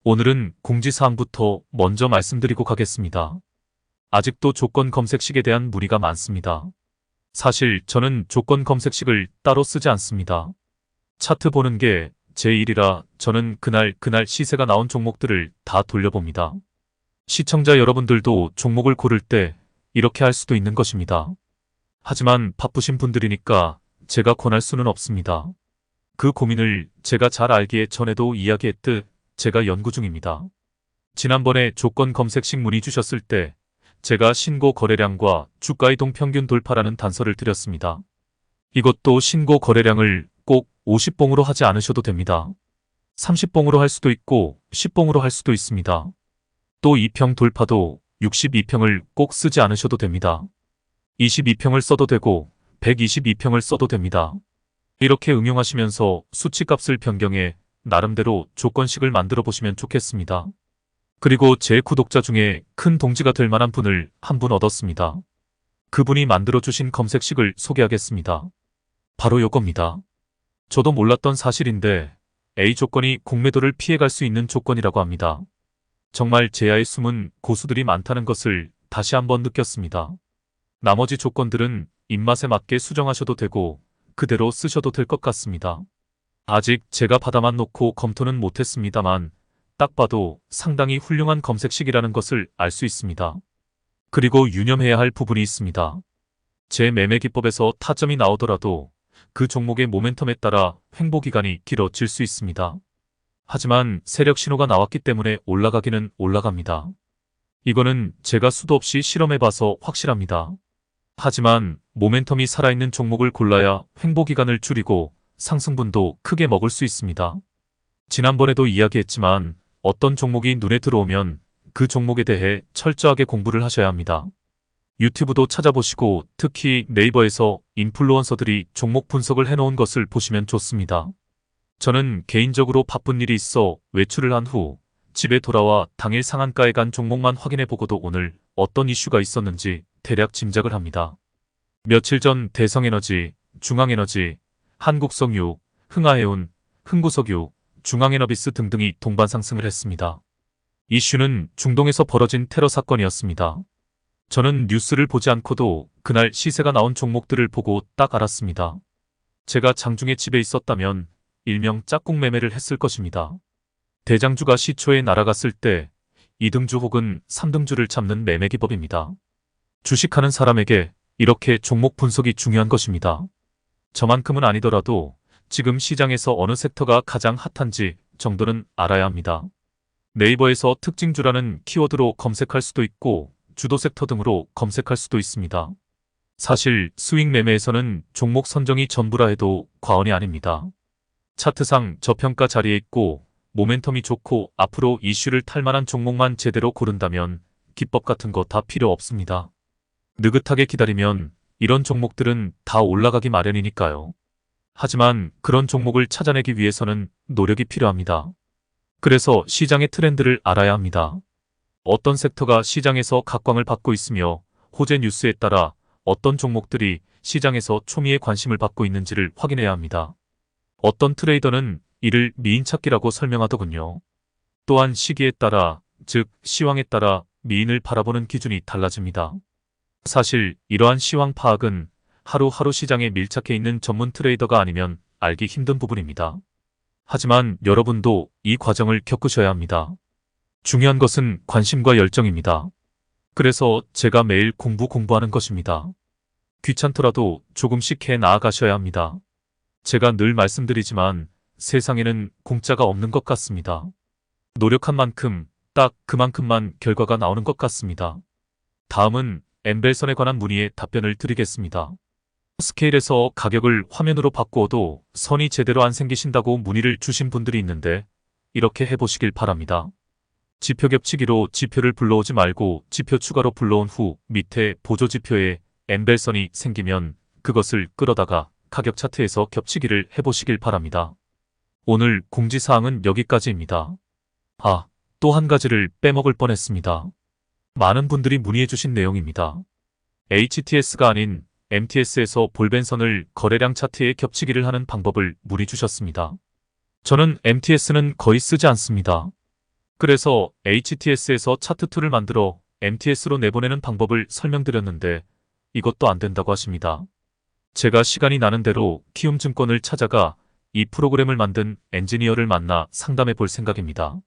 오늘은 공지사항부터 먼저 말씀드리고 가겠습니다. 아직도 조건 검색식에 대한 문의가 많습니다. 사실 저는 조건 검색식을 따로 쓰지 않습니다. 차트 보는 게 제 일이라 저는 그날 시세가 나온 종목들을 다 돌려봅니다. 시청자 여러분들도 종목을 고를 때 이렇게 할 수도 있는 것입니다. 하지만 바쁘신 분들이니까 제가 권할 수는 없습니다. 그 고민을 제가 잘 알기에 전에도 이야기했듯 제가 연구 중입니다. 지난번에 조건 검색식 문의 주셨을 때 제가 신고 거래량과 주가 이동 평균 돌파라는 단서를 드렸습니다. 이것도 신고 거래량을 꼭 50봉으로 하지 않으셔도 됩니다. 30봉으로 할 수도 있고 10봉으로 할 수도 있습니다. 또 2평 돌파도 62평을 꼭 쓰지 않으셔도 됩니다. 22평을 써도 되고 122평을 써도 됩니다. 이렇게 응용하시면서 수치값을 변경해 나름대로 조건식을 만들어 보시면 좋겠습니다. 그리고 제 구독자 중에 큰 동지가 될 만한 분을 한 분 얻었습니다. 그분이 만들어주신 검색식을 소개하겠습니다. 바로 요겁니다. 저도 몰랐던 사실인데 A 조건이 공매도를 피해갈 수 있는 조건이라고 합니다. 정말 제야의 숨은 고수들이 많다는 것을 다시 한번 느꼈습니다. 나머지 조건들은 입맛에 맞게 수정하셔도 되고 그대로 쓰셔도 될 것 같습니다. 아직 제가 받아만 놓고 검토는 못했습니다만 딱 봐도 상당히 훌륭한 검색식이라는 것을 알 수 있습니다. 그리고 유념해야 할 부분이 있습니다. 제 매매 기법에서 타점이 나오더라도 그 종목의 모멘텀에 따라 횡보 기간이 길어질 수 있습니다. 하지만 세력 신호가 나왔기 때문에 올라가기는 올라갑니다. 이거는 제가 수도 없이 실험해봐서 확실합니다. 하지만 모멘텀이 살아있는 종목을 골라야 횡보 기간을 줄이고 상승분도 크게 먹을 수 있습니다. 지난번에도 이야기했지만 어떤 종목이 눈에 들어오면 그 종목에 대해 철저하게 공부를 하셔야 합니다. 유튜브도 찾아보시고 특히 네이버에서 인플루언서들이 종목 분석을 해놓은 것을 보시면 좋습니다. 저는 개인적으로 바쁜 일이 있어 외출을 한 후 집에 돌아와 당일 상한가에 간 종목만 확인해보고도 오늘 어떤 이슈가 있었는지 대략 짐작을 합니다. 며칠 전 대성에너지, 중앙에너지, 한국석유, 흥하해운, 흥구석유, 중앙에너비스 등등이 동반 상승을 했습니다. 이슈는 중동에서 벌어진 테러 사건이었습니다. 저는 뉴스를 보지 않고도 그날 시세가 나온 종목들을 보고 딱 알았습니다. 제가 장중에 집에 있었다면 일명 짝꿍 매매를 했을 것입니다. 대장주가 시초에 날아갔을 때 2등주 혹은 3등주를 잡는 매매 기법입니다. 주식하는 사람에게 이렇게 종목 분석이 중요한 것입니다. 저만큼은 아니더라도 지금 시장에서 어느 섹터가 가장 핫한지 정도는 알아야 합니다. 네이버에서 특징주라는 키워드로 검색할 수도 있고 주도 섹터 등으로 검색할 수도 있습니다. 사실 수익 매매에서는 종목 선정이 전부라 해도 과언이 아닙니다. 차트상 저평가 자리에 있고 모멘텀이 좋고 앞으로 이슈를 탈 만한 종목만 제대로 고른다면 기법 같은 거 다 필요 없습니다. 느긋하게 기다리면 이런 종목들은 다 올라가기 마련이니까요. 하지만 그런 종목을 찾아내기 위해서는 노력이 필요합니다. 그래서 시장의 트렌드를 알아야 합니다. 어떤 섹터가 시장에서 각광을 받고 있으며 호재 뉴스에 따라 어떤 종목들이 시장에서 초미의 관심을 받고 있는지를 확인해야 합니다. 어떤 트레이더는 이를 미인찾기라고 설명하더군요. 또한 시기에 따라, 즉 시황에 따라 미인을 바라보는 기준이 달라집니다. 사실 이러한 시황 파악은 하루하루 시장에 밀착해 있는 전문 트레이더가 아니면 알기 힘든 부분입니다. 하지만 여러분도 이 과정을 겪으셔야 합니다. 중요한 것은 관심과 열정입니다. 그래서 제가 매일 공부하는 것입니다. 귀찮더라도 조금씩 해 나아가셔야 합니다. 제가 늘 말씀드리지만 세상에는 공짜가 없는 것 같습니다. 노력한 만큼 딱 그만큼만 결과가 나오는 것 같습니다. 다음은 엠벨선에 관한 문의에 답변을 드리겠습니다. 스케일에서 가격을 화면으로 바꾸어도 선이 제대로 안 생기신다고 문의를 주신 분들이 있는데 이렇게 해보시길 바랍니다. 지표 겹치기로 지표를 불러오지 말고 지표 추가로 불러온 후 밑에 보조 지표에 엠벨선이 생기면 그것을 끌어다가 가격 차트에서 겹치기를 해보시길 바랍니다. 오늘 공지사항은 여기까지입니다. 또 한 가지를 빼먹을 뻔했습니다. 많은 분들이 문의해주신 내용입니다. HTS가 아닌 MTS에서 볼벤선을 거래량 차트에 겹치기를 하는 방법을 문의 주셨습니다. 저는 MTS는 거의 쓰지 않습니다. 그래서 HTS에서 차트2를 만들어 MTS로 내보내는 방법을 설명드렸는데 이것도 안 된다고 하십니다. 제가 시간이 나는 대로 키움증권을 찾아가 이 프로그램을 만든 엔지니어를 만나 상담해 볼 생각입니다.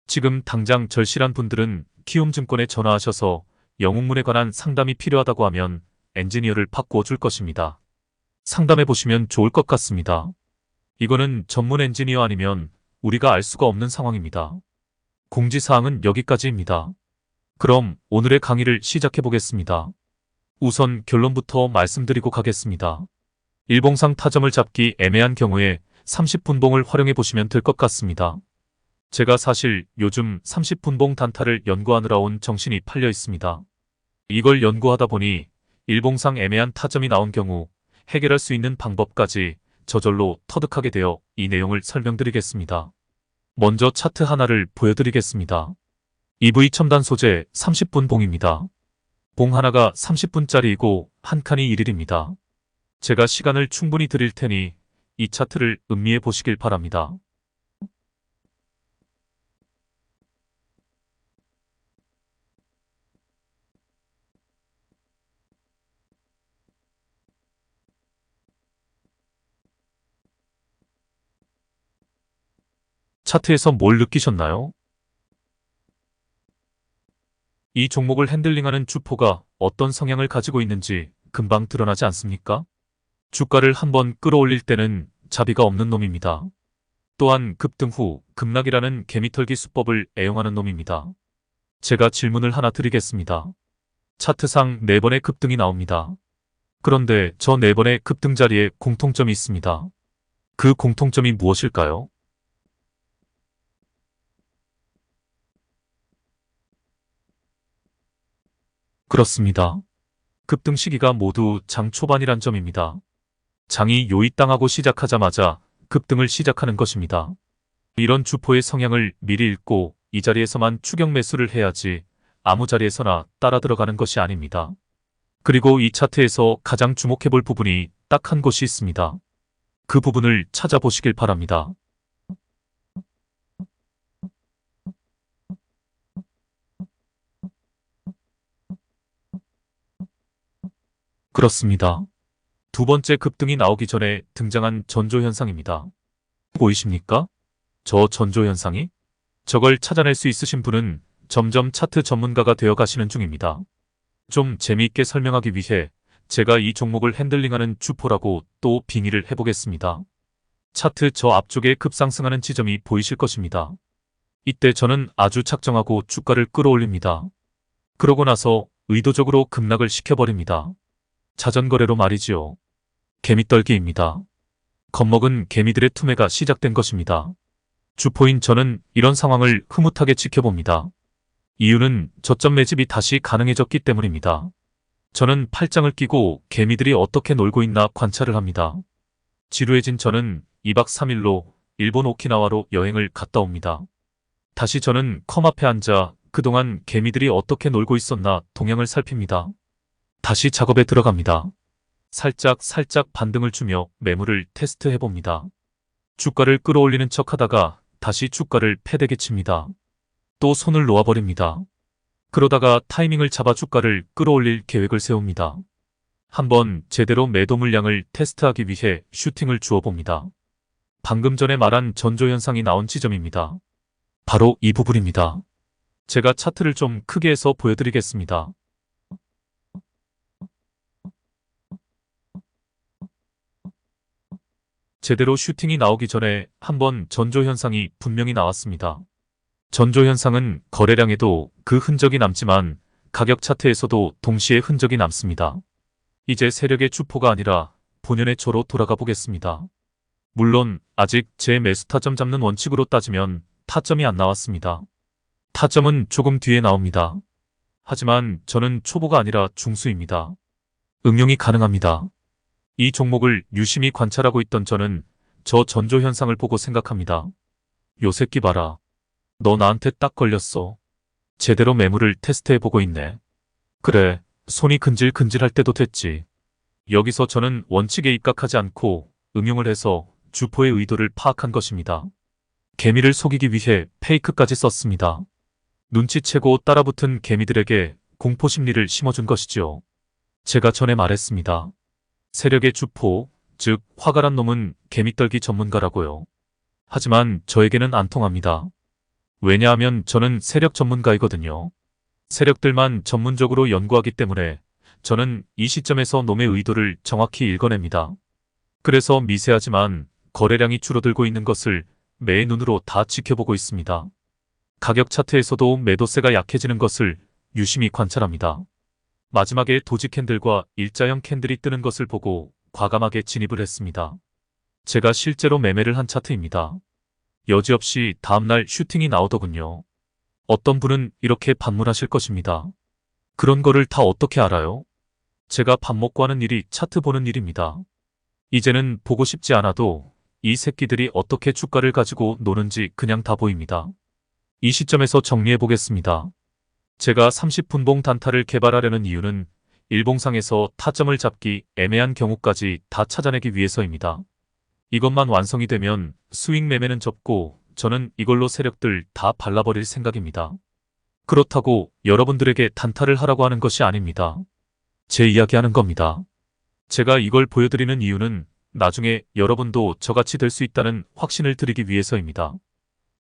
지금 당장 절실한 분들은 키움증권에 전화하셔서 영웅문에 관한 상담이 필요하다고 하면 엔지니어를 바꾸어 줄 것입니다. 상담해 보시면 좋을 것 같습니다. 이거는 전문 엔지니어 아니면 우리가 알 수가 없는 상황입니다. 공지사항은 여기까지입니다. 그럼 오늘의 강의를 시작해 보겠습니다. 우선 결론부터 말씀드리고 가겠습니다. 일봉상 타점을 잡기 애매한 경우에 30분봉을 활용해 보시면 될 것 같습니다. 제가 사실 요즘 30분봉 단타를 연구하느라 온 정신이 팔려 있습니다. 이걸 연구하다 보니 일봉상 애매한 타점이 나온 경우 해결할 수 있는 방법까지 저절로 터득하게 되어 이 내용을 설명드리겠습니다. 먼저 차트 하나를 보여드리겠습니다. EV 첨단 소재 30분 봉입니다. 봉 하나가 30분짜리이고 한 칸이 1일입니다. 제가 시간을 충분히 드릴 테니 이 차트를 음미해 보시길 바랍니다. 차트에서 뭘 느끼셨나요? 이 종목을 핸들링하는 주포가 어떤 성향을 가지고 있는지 금방 드러나지 않습니까? 주가를 한번 끌어올릴 때는 자비가 없는 놈입니다. 또한 급등 후 급락이라는 개미털기 수법을 애용하는 놈입니다. 제가 질문을 하나 드리겠습니다. 차트상 4번의 급등이 나옵니다. 그런데 저 4번의 급등 자리에 공통점이 있습니다. 그 공통점이 무엇일까요? 그렇습니다. 급등 시기가 모두 장 초반이란 점입니다. 장이 요입당하고 시작하자마자 급등을 시작하는 것입니다. 이런 주포의 성향을 미리 읽고 이 자리에서만 추격 매수를 해야지 아무 자리에서나 따라 들어가는 것이 아닙니다. 그리고 이 차트에서 가장 주목해 볼 부분이 딱 한 곳이 있습니다. 그 부분을 찾아보시길 바랍니다. 그렇습니다. 두 번째 급등이 나오기 전에 등장한 전조현상입니다. 보이십니까? 저 전조현상이? 저걸 찾아낼 수 있으신 분은 점점 차트 전문가가 되어 가시는 중입니다. 좀 재미있게 설명하기 위해 제가 이 종목을 핸들링하는 주포라고 또 빙의를 해보겠습니다. 차트 저 앞쪽에 급상승하는 지점이 보이실 것입니다. 이때 저는 아주 착정하고 주가를 끌어올립니다. 그러고 나서 의도적으로 급락을 시켜버립니다. 자전거래로 말이지요. 개미떨기입니다. 겁먹은 개미들의 투매가 시작된 것입니다. 주포인 저는 이런 상황을 흐뭇하게 지켜봅니다. 이유는 저점 매집이 다시 가능해졌기 때문입니다. 저는 팔짱을 끼고 개미들이 어떻게 놀고 있나 관찰을 합니다. 지루해진 저는 2박 3일로 일본 오키나와로 여행을 갔다 옵니다. 다시 저는 컴 앞에 앉아 그동안 개미들이 어떻게 놀고 있었나 동향을 살핍니다. 다시 작업에 들어갑니다. 살짝 반등을 주며 매물을 테스트해봅니다. 주가를 끌어올리는 척 하다가 다시 주가를 패대게 칩니다. 또 손을 놓아버립니다. 그러다가 타이밍을 잡아 주가를 끌어올릴 계획을 세웁니다. 한번 제대로 매도 물량을 테스트하기 위해 슈팅을 주어봅니다. 방금 전에 말한 전조현상이 나온 지점입니다. 바로 이 부분입니다. 제가 차트를 좀 크게 해서 보여드리겠습니다. 제대로 슈팅이 나오기 전에 한번 전조현상이 분명히 나왔습니다. 전조현상은 거래량에도 그 흔적이 남지만 가격 차트에서도 동시에 흔적이 남습니다. 이제 세력의 주포가 아니라 본연의 저로 돌아가 보겠습니다. 물론 아직 제 매수 타점 잡는 원칙으로 따지면 타점이 안 나왔습니다. 타점은 조금 뒤에 나옵니다. 하지만 저는 초보가 아니라 중수입니다. 응용이 가능합니다. 이 종목을 유심히 관찰하고 있던 저는 저 전조현상을 보고 생각합니다. 요 새끼 봐라. 너 나한테 딱 걸렸어. 제대로 매물을 테스트해보고 있네. 그래, 손이 근질근질할 때도 됐지. 여기서 저는 원칙에 입각하지 않고 응용을 해서 주포의 의도를 파악한 것입니다. 개미를 속이기 위해 페이크까지 썼습니다. 눈치채고 따라붙은 개미들에게 공포심리를 심어준 것이지요. 제가 전에 말했습니다. 세력의 주포, 즉 화가란 놈은 개미떨기 전문가라고요. 하지만 저에게는 안 통합니다. 왜냐하면 저는 세력 전문가이거든요. 세력들만 전문적으로 연구하기 때문에 저는 이 시점에서 놈의 의도를 정확히 읽어냅니다. 그래서 미세하지만 거래량이 줄어들고 있는 것을 매 눈으로 다 지켜보고 있습니다. 가격 차트에서도 매도세가 약해지는 것을 유심히 관찰합니다. 마지막에 도지 캔들과 일자형 캔들이 뜨는 것을 보고 과감하게 진입을 했습니다. 제가 실제로 매매를 한 차트입니다. 여지없이 다음날 슈팅이 나오더군요. 어떤 분은 이렇게 반문하실 것입니다. 그런 거를 다 어떻게 알아요? 제가 밥 먹고 하는 일이 차트 보는 일입니다. 이제는 보고 싶지 않아도 이 새끼들이 어떻게 주가를 가지고 노는지 그냥 다 보입니다. 이 시점에서 정리해 보겠습니다. 제가 30분봉 단타를 개발하려는 이유는 일봉상에서 타점을 잡기 애매한 경우까지 다 찾아내기 위해서입니다. 이것만 완성이 되면 스윙 매매는 접고 저는 이걸로 세력들 다 발라버릴 생각입니다. 그렇다고 여러분들에게 단타를 하라고 하는 것이 아닙니다. 제 이야기하는 겁니다. 제가 이걸 보여드리는 이유는 나중에 여러분도 저같이 될 수 있다는 확신을 드리기 위해서입니다.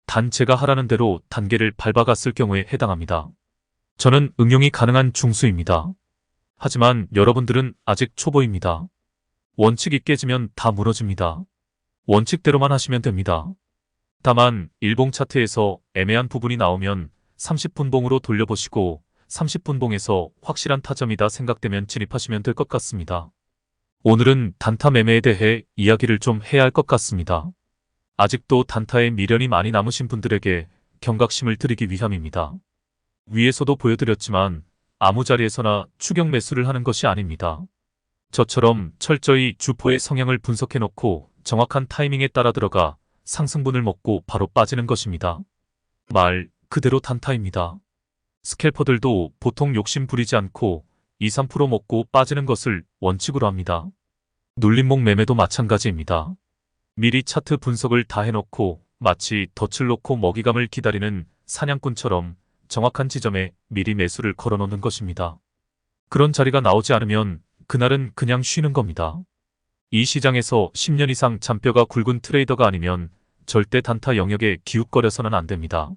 단 제가 하라는 대로 단계를 밟아갔을 경우에 해당합니다. 저는 응용이 가능한 중수입니다. 하지만 여러분들은 아직 초보입니다. 원칙이 깨지면 다 무너집니다. 원칙대로만 하시면 됩니다. 다만 일봉 차트에서 애매한 부분이 나오면 30분봉으로 돌려보시고 30분봉에서 확실한 타점이다 생각되면 진입하시면 될 것 같습니다. 오늘은 단타 매매에 대해 이야기를 좀 해야 할 것 같습니다. 아직도 단타에 미련이 많이 남으신 분들에게 경각심을 드리기 위함입니다. 위에서도 보여드렸지만 아무 자리에서나 추격 매수를 하는 것이 아닙니다. 저처럼 철저히 주포의 성향을 분석해놓고 정확한 타이밍에 따라 들어가 상승분을 먹고 바로 빠지는 것입니다. 말 그대로 단타입니다. 스캘퍼들도 보통 욕심 부리지 않고 2~3% 먹고 빠지는 것을 원칙으로 합니다. 눌림목 매매도 마찬가지입니다. 미리 차트 분석을 다 해놓고 마치 덫을 놓고 먹이감을 기다리는 사냥꾼처럼 정확한 지점에 미리 매수를 걸어놓는 것입니다. 그런 자리가 나오지 않으면 그날은 그냥 쉬는 겁니다. 이 시장에서 10년 이상 잔뼈가 굵은 트레이더가 아니면 절대 단타 영역에 기웃거려서는 안 됩니다.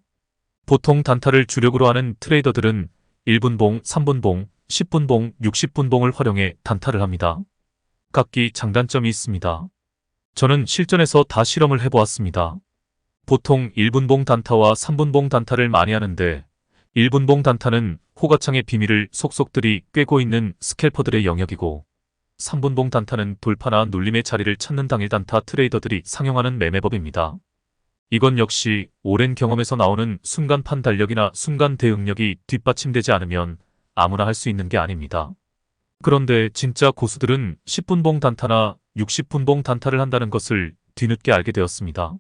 보통 단타를 주력으로 하는 트레이더들은 1분봉, 3분봉, 10분봉, 60분봉을 활용해 단타를 합니다. 각기 장단점이 있습니다. 저는 실전에서 다 실험을 해보았습니다. 보통 1분봉 단타와 3분봉 단타를 많이 하는데 1분봉 단타는 호가창의 비밀을 속속들이 꿰고 있는 스캘퍼들의 영역이고 3분봉 단타는 돌파나 눌림의 자리를 찾는 당일 단타 트레이더들이 상용하는 매매법입니다. 이건 역시 오랜 경험에서 나오는 순간판 달력이나 순간 대응력이 뒷받침되지 않으면 아무나 할 수 있는 게 아닙니다. 그런데 진짜 고수들은 10분봉 단타나 60분봉 단타를 한다는 것을 뒤늦게 알게 되었습니다.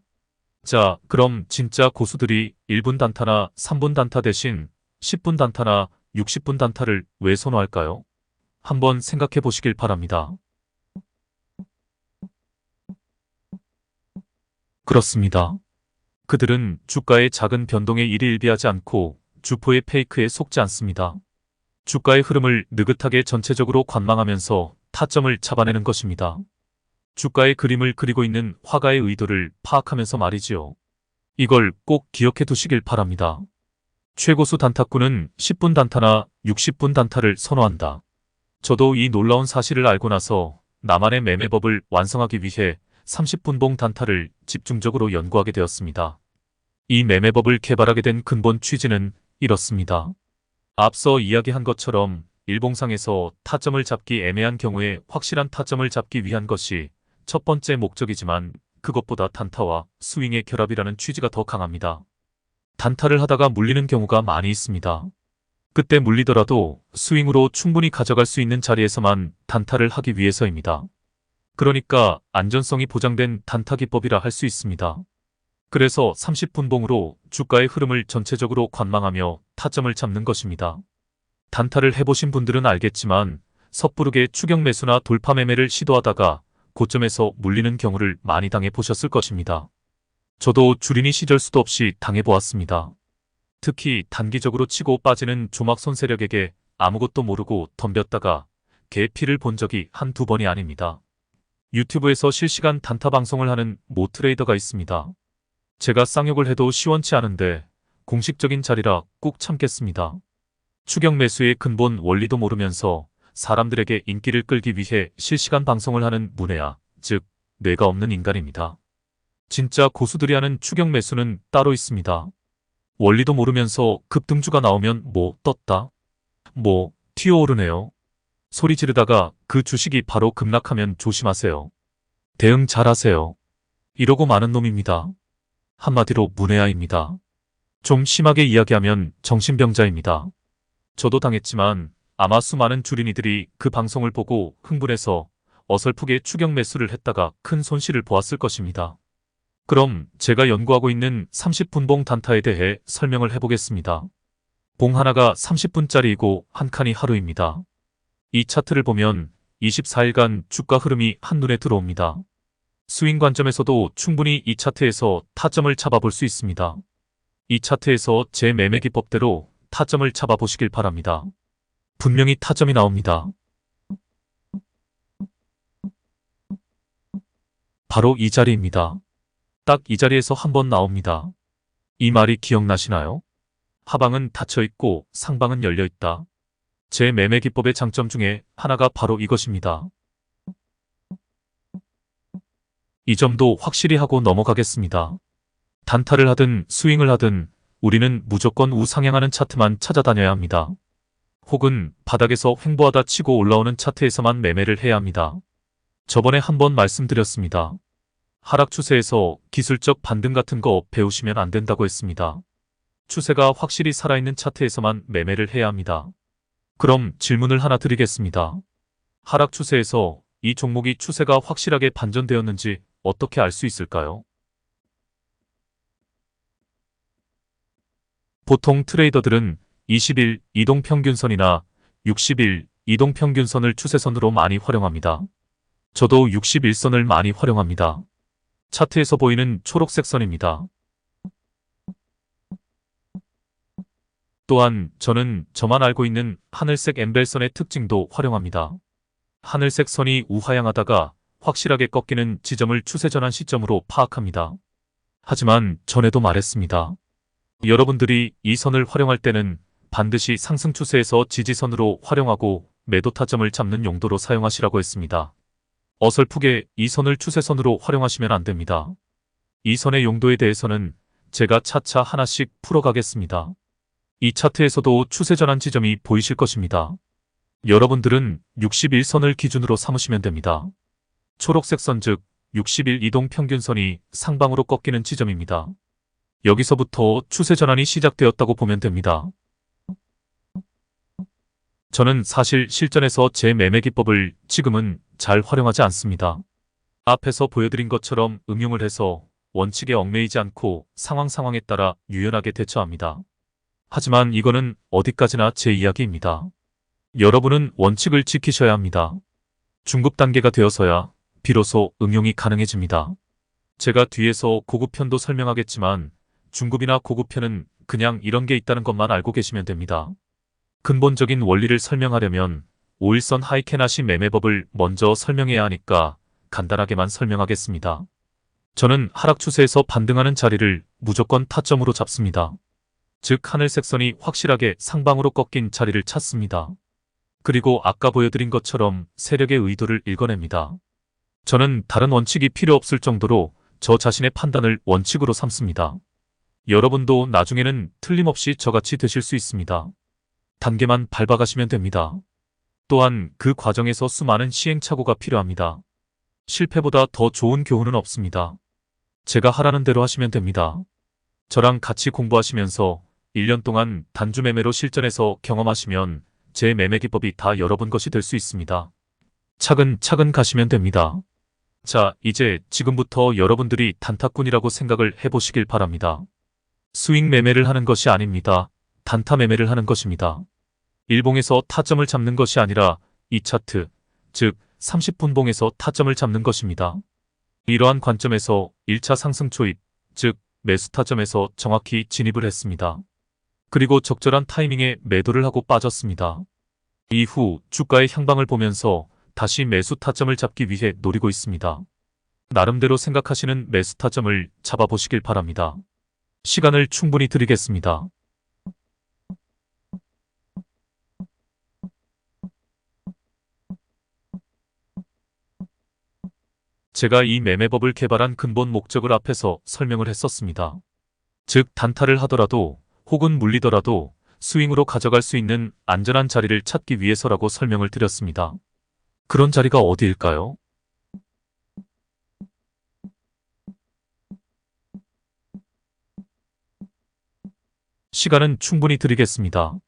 자, 그럼 진짜 고수들이 1분 단타나 3분 단타 대신 10분 단타나 60분 단타를 왜 선호할까요? 한번 생각해 보시길 바랍니다. 그렇습니다. 그들은 주가의 작은 변동에 일희일비하지 않고 주포의 페이크에 속지 않습니다. 주가의 흐름을 느긋하게 전체적으로 관망하면서 타점을 잡아내는 것입니다. 주가의 그림을 그리고 있는 화가의 의도를 파악하면서 말이지요. 이걸 꼭 기억해 두시길 바랍니다. 최고수 단타꾼은 10분 단타나 60분 단타를 선호한다. 저도 이 놀라운 사실을 알고 나서 나만의 매매법을 완성하기 위해 30분봉 단타를 집중적으로 연구하게 되었습니다. 이 매매법을 개발하게 된 근본 취지는 이렇습니다. 앞서 이야기한 것처럼 일봉상에서 타점을 잡기 애매한 경우에 확실한 타점을 잡기 위한 것이 첫 번째 목적이지만 그것보다 단타와 스윙의 결합이라는 취지가 더 강합니다. 단타를 하다가 물리는 경우가 많이 있습니다. 그때 물리더라도 스윙으로 충분히 가져갈 수 있는 자리에서만 단타를 하기 위해서입니다. 그러니까 안전성이 보장된 단타 기법이라 할 수 있습니다. 그래서 30분봉으로 주가의 흐름을 전체적으로 관망하며 타점을 잡는 것입니다. 단타를 해보신 분들은 알겠지만 섣부르게 추격 매수나 돌파 매매를 시도하다가 고점에서 물리는 경우를 많이 당해 보셨을 것입니다. 저도 주린이 시절 수도 없이 당해보았습니다. 특히 단기적으로 치고 빠지는 조막손 세력에게 아무것도 모르고 덤볐다가 개의 피를 본 적이 한두 번이 아닙니다. 유튜브에서 실시간 단타 방송을 하는 모 트레이더가 있습니다. 제가 쌍욕을 해도 시원치 않은데 공식적인 자리라 꾹 참겠습니다. 추격 매수의 근본 원리도 모르면서 사람들에게 인기를 끌기 위해 실시간 방송을 하는 문외아, 즉 뇌가 없는 인간입니다. 진짜 고수들이 하는 추격 매수는 따로 있습니다. 원리도 모르면서 급등주가 나오면 뭐 떴다? 뭐 튀어오르네요. 소리 지르다가 그 주식이 바로 급락하면 조심하세요. 대응 잘하세요. 이러고 마는 놈입니다. 한마디로 문외아입니다. 좀 심하게 이야기하면 정신병자입니다. 저도 당했지만 아마 수많은 주린이들이 그 방송을 보고 흥분해서 어설프게 추격 매수를 했다가 큰 손실을 보았을 것입니다. 그럼 제가 연구하고 있는 30분봉 단타에 대해 설명을 해보겠습니다. 봉 하나가 30분짜리이고 한 칸이 하루입니다. 이 차트를 보면 24일간 주가 흐름이 한눈에 들어옵니다. 스윙 관점에서도 충분히 이 차트에서 타점을 잡아볼 수 있습니다. 이 차트에서 제 매매 기법대로 타점을 잡아보시길 바랍니다. 분명히 타점이 나옵니다. 바로 이 자리입니다. 딱 이 자리에서 한번 나옵니다. 이 말이 기억나시나요? 하방은 닫혀있고 상방은 열려있다. 제 매매 기법의 장점 중에 하나가 바로 이것입니다. 이 점도 확실히 하고 넘어가겠습니다. 단타를 하든 스윙을 하든 우리는 무조건 우상향하는 차트만 찾아다녀야 합니다. 혹은 바닥에서 횡보하다 치고 올라오는 차트에서만 매매를 해야 합니다. 저번에 한번 말씀드렸습니다. 하락 추세에서 기술적 반등 같은 거 배우시면 안 된다고 했습니다. 추세가 확실히 살아있는 차트에서만 매매를 해야 합니다. 그럼 질문을 하나 드리겠습니다. 하락 추세에서 이 종목이 추세가 확실하게 반전되었는지 어떻게 알 수 있을까요? 보통 트레이더들은 20일 이동평균선이나 60일 이동평균선을 추세선으로 많이 활용합니다. 저도 61선을 많이 활용합니다. 차트에서 보이는 초록색 선입니다. 또한 저는 저만 알고 있는 하늘색 엠벨선의 특징도 활용합니다. 하늘색 선이 우하향하다가 확실하게 꺾이는 지점을 추세전환 시점으로 파악합니다. 하지만 전에도 말했습니다. 여러분들이 이 선을 활용할 때는 반드시 상승 추세에서 지지선으로 활용하고 매도 타점을 잡는 용도로 사용하시라고 했습니다. 어설프게 이 선을 추세선으로 활용하시면 안 됩니다. 이 선의 용도에 대해서는 제가 차차 하나씩 풀어가겠습니다. 이 차트에서도 추세전환 지점이 보이실 것입니다. 여러분들은 61선을 기준으로 삼으시면 됩니다. 초록색 선 즉 60일 이동평균선이 상방으로 꺾이는 지점입니다. 여기서부터 추세전환이 시작되었다고 보면 됩니다. 저는 사실 실전에서 제 매매 기법을 지금은 잘 활용하지 않습니다. 앞에서 보여드린 것처럼 응용을 해서 원칙에 얽매이지 않고 상황에 따라 유연하게 대처합니다. 하지만 이거는 어디까지나 제 이야기입니다. 여러분은 원칙을 지키셔야 합니다. 중급 단계가 되어서야 비로소 응용이 가능해집니다. 제가 뒤에서 고급편도 설명하겠지만 중급이나 고급편은 그냥 이런 게 있다는 것만 알고 계시면 됩니다. 근본적인 원리를 설명하려면 5일선 하이캐나시 매매법을 먼저 설명해야 하니까 간단하게만 설명하겠습니다. 저는 하락 추세에서 반등하는 자리를 무조건 타점으로 잡습니다. 즉 하늘색 선이 확실하게 상방으로 꺾인 자리를 찾습니다. 그리고 아까 보여드린 것처럼 세력의 의도를 읽어냅니다. 저는 다른 원칙이 필요 없을 정도로 저 자신의 판단을 원칙으로 삼습니다. 여러분도 나중에는 틀림없이 저같이 되실 수 있습니다. 단계만 밟아가시면 됩니다. 또한 그 과정에서 수많은 시행착오가 필요합니다. 실패보다 더 좋은 교훈은 없습니다. 제가 하라는 대로 하시면 됩니다. 저랑 같이 공부하시면서 1년 동안 단주 매매로 실전에서 경험하시면 제 매매 기법이 다 여러분 것이 될 수 있습니다. 차근차근 가시면 됩니다. 자, 이제 지금부터 여러분들이 단타꾼이라고 생각을 해보시길 바랍니다. 스윙 매매를 하는 것이 아닙니다. 단타 매매를 하는 것입니다. 일봉에서 타점을 잡는 것이 아니라 이 차트, 즉 30분봉에서 타점을 잡는 것입니다. 이러한 관점에서 1차 상승 초입, 즉 매수 타점에서 정확히 진입을 했습니다. 그리고 적절한 타이밍에 매도를 하고 빠졌습니다. 이후 주가의 향방을 보면서 다시 매수 타점을 잡기 위해 노리고 있습니다. 나름대로 생각하시는 매수 타점을 잡아보시길 바랍니다. 시간을 충분히 드리겠습니다. 제가 이 매매법을 개발한 근본 목적을 앞에서 설명을 했었습니다. 즉 단타를 하더라도 혹은 물리더라도 스윙으로 가져갈 수 있는 안전한 자리를 찾기 위해서라고 설명을 드렸습니다. 그런 자리가 어디일까요? 시간은 충분히 드리겠습니다.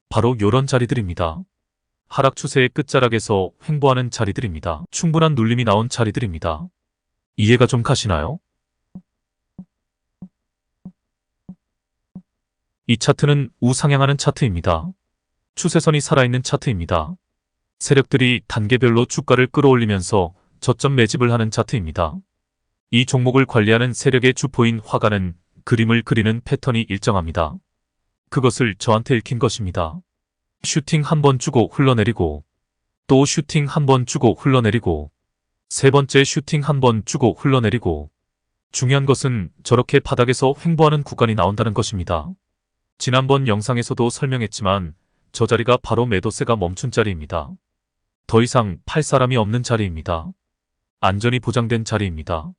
바로 요런 자리들입니다. 하락 추세의 끝자락에서 횡보하는 자리들입니다. 충분한 눌림이 나온 자리들입니다. 이해가 좀 가시나요? 이 차트는 우상향하는 차트입니다. 추세선이 살아있는 차트입니다. 세력들이 단계별로 주가를 끌어올리면서 저점 매집을 하는 차트입니다. 이 종목을 관리하는 세력의 주포인 화가는 그림을 그리는 패턴이 일정합니다. 그것을 저한테 읽힌 것입니다. 슈팅 한 번 주고 흘러내리고 또 슈팅 한 번 주고 흘러내리고 세 번째 슈팅 한 번 주고 흘러내리고 중요한 것은 저렇게 바닥에서 횡보하는 구간이 나온다는 것입니다. 지난번 영상에서도 설명했지만 저 자리가 바로 매도세가 멈춘 자리입니다. 더 이상 팔 사람이 없는 자리입니다. 안전이 보장된 자리입니다.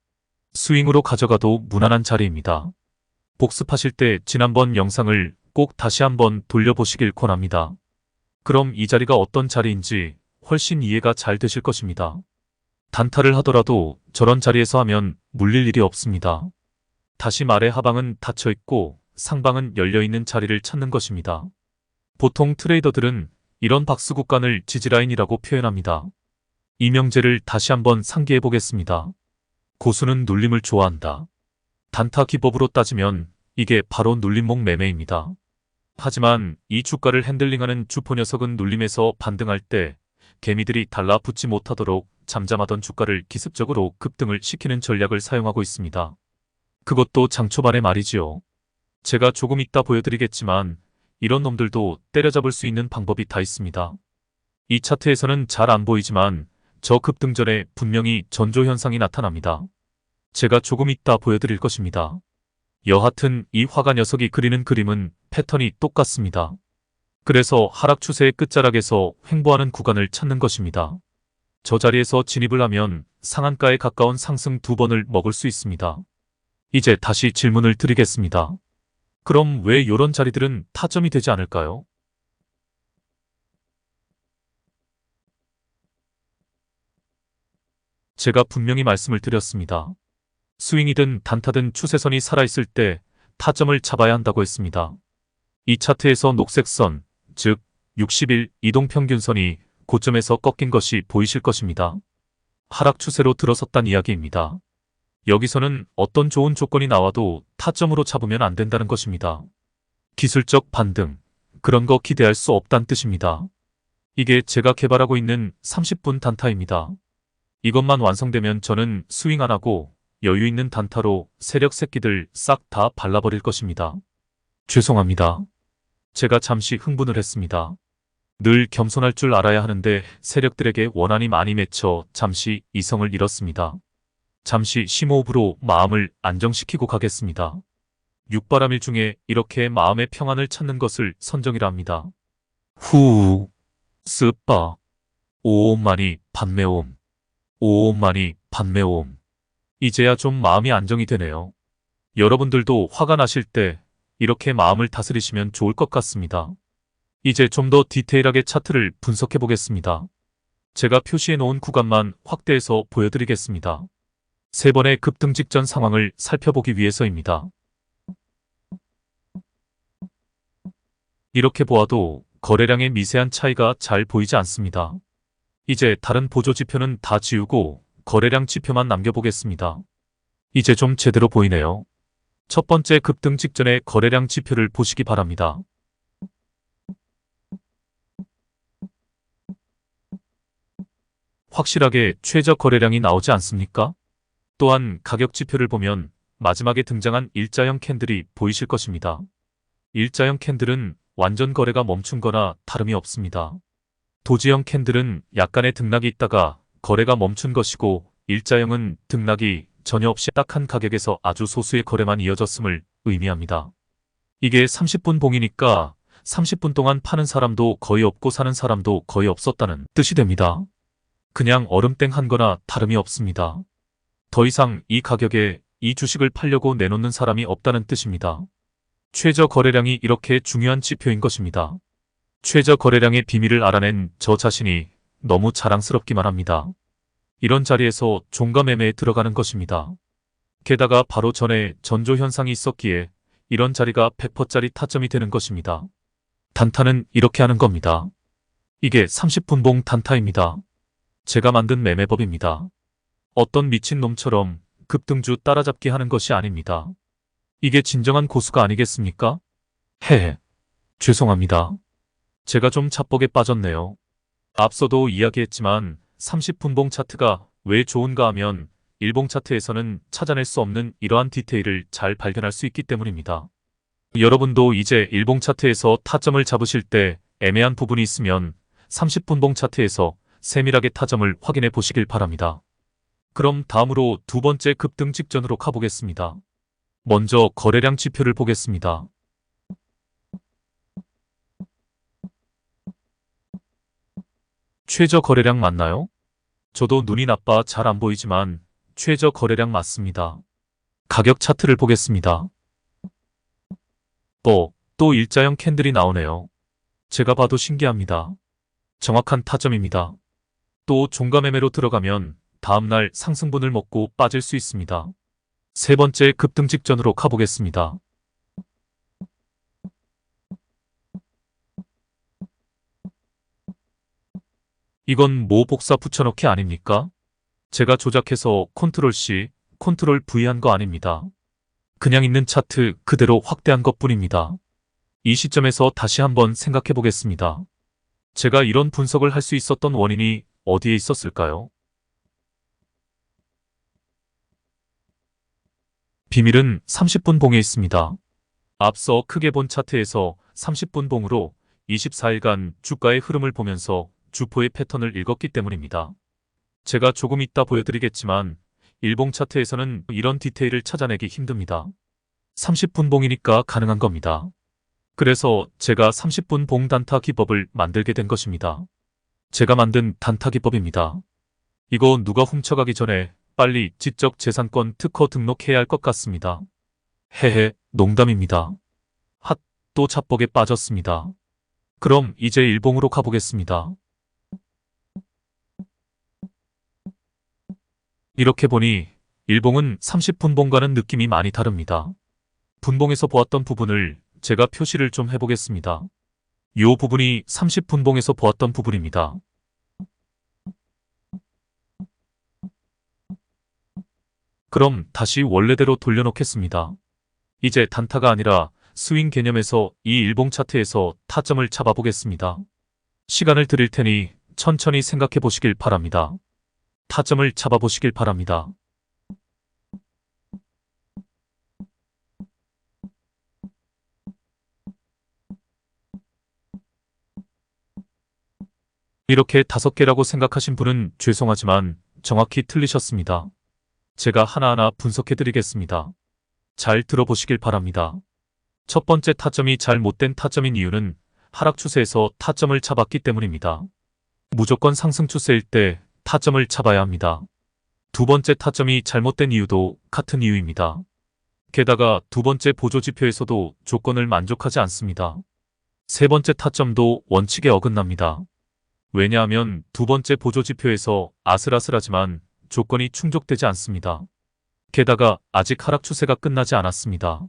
스윙으로 가져가도 무난한 자리입니다. 복습하실 때 지난번 영상을 꼭 다시 한번 돌려보시길 권합니다. 그럼 이 자리가 어떤 자리인지 훨씬 이해가 잘 되실 것입니다. 단타를 하더라도 저런 자리에서 하면 물릴 일이 없습니다. 다시 말해 하방은 닫혀있고 상방은 열려있는 자리를 찾는 것입니다. 보통 트레이더들은 이런 박스 구간을 지지라인이라고 표현합니다. 이 명제를 다시 한번 상기해 보겠습니다. 고수는 눌림을 좋아한다. 단타 기법으로 따지면 이게 바로 눌림목 매매입니다. 하지만 이 주가를 핸들링하는 주포 녀석은 눌림에서 반등할 때 개미들이 달라붙지 못하도록 잠잠하던 주가를 기습적으로 급등을 시키는 전략을 사용하고 있습니다. 그것도 장 초반에 말이지요. 제가 조금 이따 보여드리겠지만 이런 놈들도 때려잡을 수 있는 방법이 다 있습니다. 이 차트에서는 잘 안 보이지만 저 급등 전에 분명히 전조 현상이 나타납니다. 제가 조금 이따 보여드릴 것입니다. 여하튼 이 화가 녀석이 그리는 그림은 패턴이 똑같습니다. 그래서 하락 추세의 끝자락에서 횡보하는 구간을 찾는 것입니다. 저 자리에서 진입을 하면 상한가에 가까운 상승 2번을 먹을 수 있습니다. 이제 다시 질문을 드리겠습니다. 그럼 왜 이런 자리들은 타점이 되지 않을까요? 제가 분명히 말씀을 드렸습니다. 스윙이든 단타든 추세선이 살아있을 때 타점을 잡아야 한다고 했습니다. 이 차트에서 녹색 선, 즉 60일 이동평균선이 고점에서 꺾인 것이 보이실 것입니다. 하락 추세로 들어섰단 이야기입니다. 여기서는 어떤 좋은 조건이 나와도 타점으로 잡으면 안 된다는 것입니다. 기술적 반등, 그런 거 기대할 수 없다는 뜻입니다. 이게 제가 개발하고 있는 30분 단타입니다. 이것만 완성되면 저는 스윙 안 하고 여유 있는 단타로 세력 새끼들 싹 다 발라버릴 것입니다. 죄송합니다. 제가 잠시 흥분을 했습니다. 늘 겸손할 줄 알아야 하는데 세력들에게 원한이 많이 맺혀 잠시 이성을 잃었습니다. 잠시 심호흡으로 마음을 안정시키고 가겠습니다. 육바람일 중에 이렇게 마음의 평안을 찾는 것을 선정이라 합니다. 후, 쓰빠, 오옴만이 반매옴, 오옴만이 반매옴. 이제야 좀 마음이 안정이 되네요. 여러분들도 화가 나실 때 이렇게 마음을 다스리시면 좋을 것 같습니다. 이제 좀 더 디테일하게 차트를 분석해 보겠습니다. 제가 표시해 놓은 구간만 확대해서 보여드리겠습니다. 세 번의 급등 직전 상황을 살펴보기 위해서입니다. 이렇게 보아도 거래량의 미세한 차이가 잘 보이지 않습니다. 이제 다른 보조 지표는 다 지우고 거래량 지표만 남겨보겠습니다. 이제 좀 제대로 보이네요. 첫 번째 급등 직전의 거래량 지표를 보시기 바랍니다. 확실하게 최저 거래량이 나오지 않습니까? 또한 가격 지표를 보면 마지막에 등장한 일자형 캔들이 보이실 것입니다. 일자형 캔들은 완전 거래가 멈춘 거나 다름이 없습니다. 도지형 캔들은 약간의 등락이 있다가 거래가 멈춘 것이고, 일자형은 등락이 전혀 없이 딱 한 가격에서 아주 소수의 거래만 이어졌음을 의미합니다. 이게 30분 봉이니까 30분 동안 파는 사람도 거의 없고 사는 사람도 거의 없었다는 뜻이 됩니다. 그냥 얼음땡 한 거나 다름이 없습니다. 더 이상 이 가격에 이 주식을 팔려고 내놓는 사람이 없다는 뜻입니다. 최저 거래량이 이렇게 중요한 지표인 것입니다. 최저 거래량의 비밀을 알아낸 저 자신이 너무 자랑스럽기만 합니다. 이런 자리에서 종가 매매에 들어가는 것입니다. 게다가 바로 전에 전조 현상이 있었기에 이런 자리가 100%짜리 타점이 되는 것입니다. 단타는 이렇게 하는 겁니다. 이게 30분 봉 단타입니다. 제가 만든 매매법입니다. 어떤 미친놈처럼 급등주 따라잡기 하는 것이 아닙니다. 이게 진정한 고수가 아니겠습니까? 헤헤. 죄송합니다. 제가 좀 자뻑에 빠졌네요. 앞서도 이야기했지만 30분 봉 차트가 왜 좋은가 하면 일봉 차트에서는 찾아낼 수 없는 이러한 디테일을 잘 발견할 수 있기 때문입니다. 여러분도 이제 일봉 차트에서 타점을 잡으실 때 애매한 부분이 있으면 30분 봉 차트에서 세밀하게 타점을 확인해 보시길 바랍니다. 그럼 다음으로 두 번째 급등 직전으로 가보겠습니다. 먼저 거래량 지표를 보겠습니다. 최저 거래량 맞나요? 저도 눈이 나빠 잘 안 보이지만 최저 거래량 맞습니다. 가격 차트를 보겠습니다. 또 일자형 캔들이 나오네요. 제가 봐도 신기합니다. 정확한 타점입니다. 또 종가 매매로 들어가면 다음날 상승분을 먹고 빠질 수 있습니다. 세 번째 급등 직전으로 가보겠습니다. 이건 모 복사 붙여넣기 아닙니까? 제가 조작해서 컨트롤 C, 컨트롤 V 한 거 아닙니다. 그냥 있는 차트 그대로 확대한 것뿐입니다. 이 시점에서 다시 한번 생각해 보겠습니다. 제가 이런 분석을 할 수 있었던 원인이 어디에 있었을까요? 비밀은 30분 봉에 있습니다. 앞서 크게 본 차트에서 30분 봉으로 24일간 주가의 흐름을 보면서 주포의 패턴을 읽었기 때문입니다. 제가 조금 이따 보여드리겠지만 일봉 차트에서는 이런 디테일을 찾아내기 힘듭니다. 30분 봉이니까 가능한 겁니다. 그래서 제가 30분 봉 단타 기법을 만들게 된 것입니다. 제가 만든 단타 기법입니다. 이거 누가 훔쳐가기 전에 빨리 지적재산권 특허 등록해야 할 것 같습니다. 헤헤, 농담입니다. 핫, 또 자뻑에 빠졌습니다. 그럼 이제 일봉으로 가보겠습니다. 이렇게 보니 일봉은 30분 봉과는 느낌이 많이 다릅니다. 분봉에서 보았던 부분을 제가 표시를 좀 해보겠습니다. 이 부분이 30분 봉에서 보았던 부분입니다. 그럼 다시 원래대로 돌려놓겠습니다. 이제 단타가 아니라 스윙 개념에서 이 일봉 차트에서 타점을 잡아보겠습니다. 시간을 드릴 테니 천천히 생각해 보시길 바랍니다. 타점을 잡아보시길 바랍니다. 이렇게 5개라고 생각하신 분은 죄송하지만 정확히 틀리셨습니다. 제가 하나하나 분석해 드리겠습니다. 잘 들어보시길 바랍니다. 첫 번째 타점이 잘못된 타점인 이유는 하락 추세에서 타점을 잡았기 때문입니다. 무조건 상승 추세일 때 타점을 잡아야 합니다. 두 번째 타점이 잘못된 이유도 같은 이유입니다. 게다가 두 번째 보조지표에서도 조건을 만족하지 않습니다. 세 번째 타점도 원칙에 어긋납니다. 왜냐하면 두 번째 보조지표에서 아슬아슬하지만 조건이 충족되지 않습니다. 게다가 아직 하락 추세가 끝나지 않았습니다.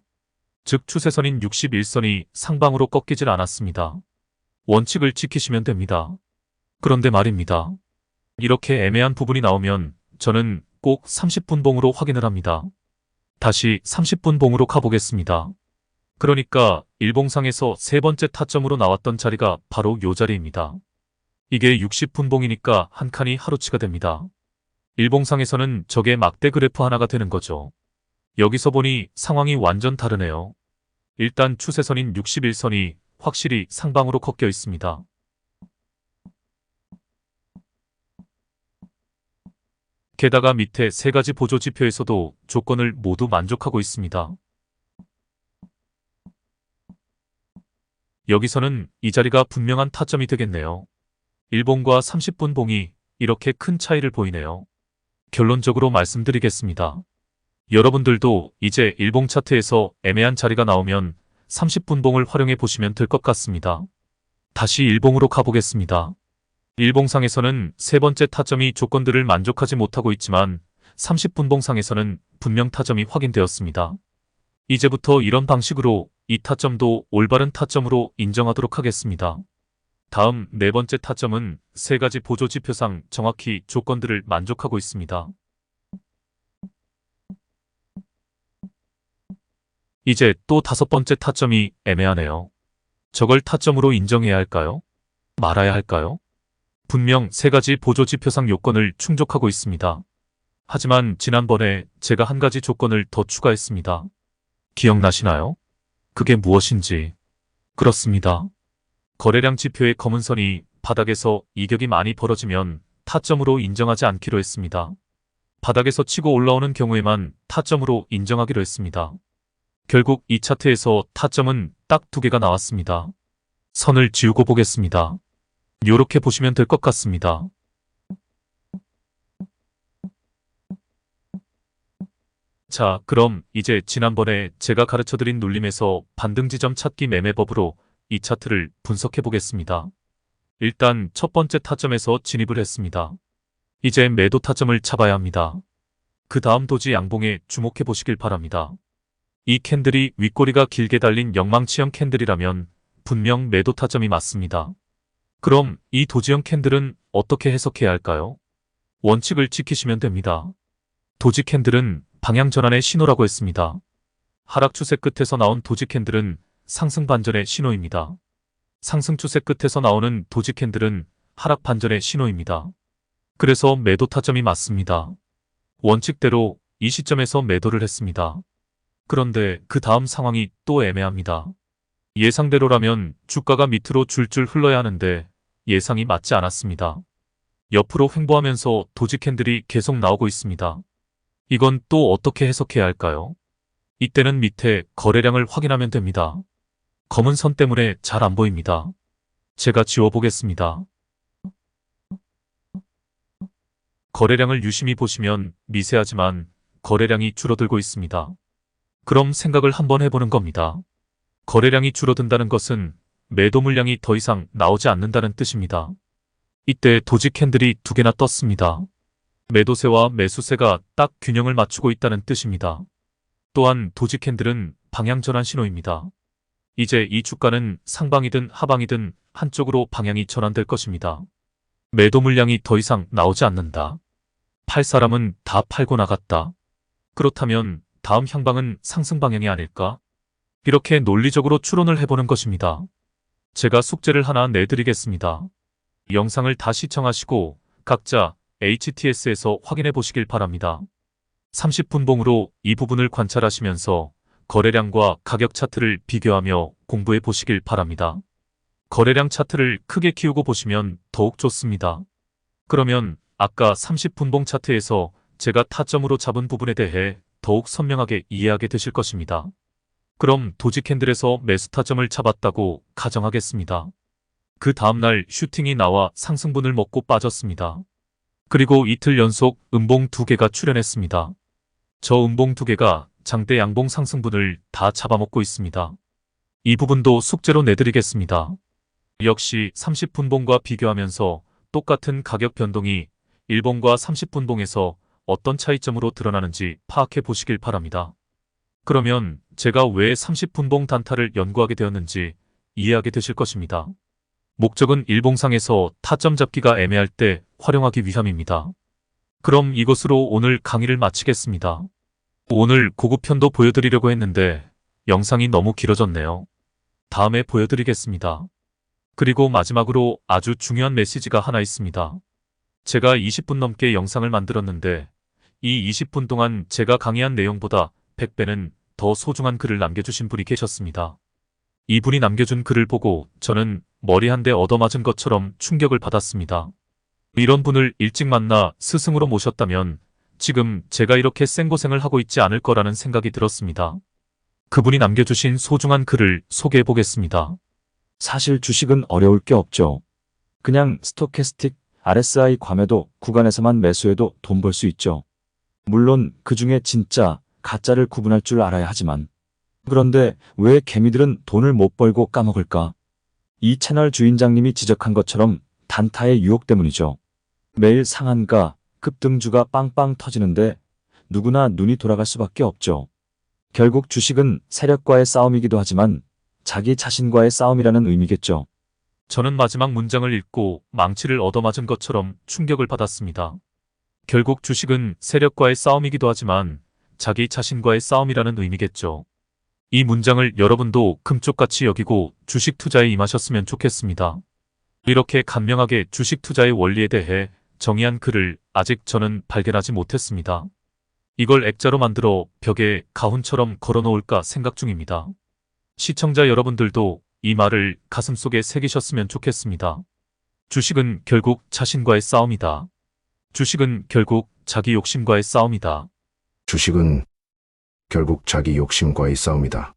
즉 추세선인 61선이 상방으로 꺾이질 않았습니다. 원칙을 지키시면 됩니다. 그런데 말입니다. 이렇게 애매한 부분이 나오면 저는 꼭 30분 봉으로 확인을 합니다. 다시 30분 봉으로 가보겠습니다. 그러니까 일봉상에서 세 번째 타점으로 나왔던 자리가 바로 요 자리입니다. 이게 60분봉이니까 한 칸이 하루치가 됩니다. 일봉상에서는 저게 막대 그래프 하나가 되는 거죠. 여기서 보니 상황이 완전 다르네요. 일단 추세선인 61선이 확실히 상방으로 꺾여 있습니다. 게다가 밑에 세 가지 보조 지표에서도 조건을 모두 만족하고 있습니다. 여기서는 이 자리가 분명한 타점이 되겠네요. 일봉과 30분 봉이 이렇게 큰 차이를 보이네요. 결론적으로 말씀드리겠습니다. 여러분들도 이제 일봉 차트에서 애매한 자리가 나오면 30분 봉을 활용해 보시면 될 것 같습니다. 다시 일봉으로 가보겠습니다. 일봉상에서는 세 번째 타점이 조건들을 만족하지 못하고 있지만 30분 봉상에서는 분명 타점이 확인되었습니다. 이제부터 이런 방식으로 이 타점도 올바른 타점으로 인정하도록 하겠습니다. 다음 네 번째 타점은 세 가지 보조 지표상 정확히 조건들을 만족하고 있습니다. 이제 또 다섯 번째 타점이 애매하네요. 저걸 타점으로 인정해야 할까요? 말아야 할까요? 분명 세 가지 보조 지표상 요건을 충족하고 있습니다. 하지만 지난번에 제가 한 가지 조건을 더 추가했습니다. 기억나시나요? 그게 무엇인지. 그렇습니다. 거래량 지표의 검은 선이 바닥에서 이격이 많이 벌어지면 타점으로 인정하지 않기로 했습니다. 바닥에서 치고 올라오는 경우에만 타점으로 인정하기로 했습니다. 결국 이 차트에서 타점은 딱 두 개가 나왔습니다. 선을 지우고 보겠습니다. 이렇게 보시면 될 것 같습니다. 자, 그럼 이제 지난번에 제가 가르쳐드린 눌림에서 반등지점 찾기 매매법으로 이 차트를 분석해 보겠습니다. 일단 첫 번째 타점에서 진입을 했습니다. 이제 매도 타점을 잡아야 합니다. 그 다음 도지 양봉에 주목해 보시길 바랍니다. 이 캔들이 윗꼬리가 길게 달린 영망치형 캔들이라면 분명 매도 타점이 맞습니다. 그럼 이 도지형 캔들은 어떻게 해석해야 할까요? 원칙을 지키시면 됩니다. 도지 캔들은 방향 전환의 신호라고 했습니다. 하락 추세 끝에서 나온 도지 캔들은 상승 반전의 신호입니다. 상승 추세 끝에서 나오는 도지 캔들은 하락 반전의 신호입니다. 그래서 매도 타점이 맞습니다. 원칙대로 이 시점에서 매도를 했습니다. 그런데 그 다음 상황이 또 애매합니다. 예상대로라면 주가가 밑으로 줄줄 흘러야 하는데 예상이 맞지 않았습니다. 옆으로 횡보하면서 도지 캔들이 계속 나오고 있습니다. 이건 또 어떻게 해석해야 할까요? 이때는 밑에 거래량을 확인하면 됩니다. 검은 선 때문에 잘 안 보입니다. 제가 지워보겠습니다. 거래량을 유심히 보시면 미세하지만 거래량이 줄어들고 있습니다. 그럼 생각을 한번 해보는 겁니다. 거래량이 줄어든다는 것은 매도 물량이 더 이상 나오지 않는다는 뜻입니다. 이때 도지 캔들이 두 개나 떴습니다. 매도세와 매수세가 딱 균형을 맞추고 있다는 뜻입니다. 또한 도지 캔들은 방향 전환 신호입니다. 이제 이 주가는 상방이든 하방이든 한쪽으로 방향이 전환될 것입니다. 매도 물량이 더 이상 나오지 않는다. 팔 사람은 다 팔고 나갔다. 그렇다면 다음 향방은 상승 방향이 아닐까? 이렇게 논리적으로 추론을 해보는 것입니다. 제가 숙제를 하나 내드리겠습니다. 영상을 다 시청하시고 각자 HTS에서 확인해 보시길 바랍니다. 30분봉으로 이 부분을 관찰하시면서 거래량과 가격 차트를 비교하며 공부해 보시길 바랍니다. 거래량 차트를 크게 키우고 보시면 더욱 좋습니다. 그러면 아까 30분봉 차트에서 제가 타점으로 잡은 부분에 대해 더욱 선명하게 이해하게 되실 것입니다. 그럼 도지 캔들에서 매수 타점을 잡았다고 가정하겠습니다. 그 다음날 슈팅이 나와 상승분을 먹고 빠졌습니다. 그리고 이틀 연속 음봉 2개가 출현했습니다. 저 음봉 2개가 장대 양봉 상승분을 다 잡아먹고 있습니다. 이 부분도 숙제로 내드리겠습니다. 역시 30분봉과 비교하면서 똑같은 가격 변동이 일봉과 30분봉에서 어떤 차이점으로 드러나는지 파악해 보시길 바랍니다. 그러면 제가 왜 30분봉 단타를 연구하게 되었는지 이해하게 되실 것입니다. 목적은 일봉상에서 타점 잡기가 애매할 때 활용하기 위함입니다. 그럼 이것으로 오늘 강의를 마치겠습니다. 오늘 고급편도 보여드리려고 했는데 영상이 너무 길어졌네요. 다음에 보여드리겠습니다. 그리고 마지막으로 아주 중요한 메시지가 하나 있습니다. 제가 20분 넘게 영상을 만들었는데 이 20분 동안 제가 강의한 내용보다 100배는 더 소중한 글을 남겨주신 분이 계셨습니다. 이분이 남겨준 글을 보고 저는 머리 한 대 얻어맞은 것처럼 충격을 받았습니다. 이런 분을 일찍 만나 스승으로 모셨다면 지금 제가 이렇게 생고생을 하고 있지 않을 거라는 생각이 들었습니다. 그분이 남겨주신 소중한 글을 소개해 보겠습니다. 사실 주식은 어려울 게 없죠. 그냥 스토캐스틱, RSI 과매도 구간에서만 매수해도 돈 벌 수 있죠. 물론 그 중에 진짜, 가짜를 구분할 줄 알아야 하지만. 그런데 왜 개미들은 돈을 못 벌고 까먹을까? 이 채널 주인장님이 지적한 것처럼 단타의 유혹 때문이죠. 매일 상한가, 급등주가 빵빵 터지는데 누구나 눈이 돌아갈 수밖에 없죠. 결국 주식은 세력과의 싸움이기도 하지만 자기 자신과의 싸움이라는 의미겠죠. 저는 마지막 문장을 읽고 망치를 얻어맞은 것처럼 충격을 받았습니다. 결국 주식은 세력과의 싸움이기도 하지만 자기 자신과의 싸움이라는 의미겠죠. 이 문장을 여러분도 금쪽같이 여기고 주식 투자에 임하셨으면 좋겠습니다. 이렇게 간명하게 주식 투자의 원리에 대해 정의한 글을 아직 저는 발견하지 못했습니다. 이걸 액자로 만들어 벽에 가훈처럼 걸어놓을까 생각 중입니다. 시청자 여러분들도 이 말을 가슴속에 새기셨으면 좋겠습니다. 주식은 결국 자신과의 싸움이다. 주식은 결국 자기 욕심과의 싸움이다. 주식은 결국 자기 욕심과의 싸움이다.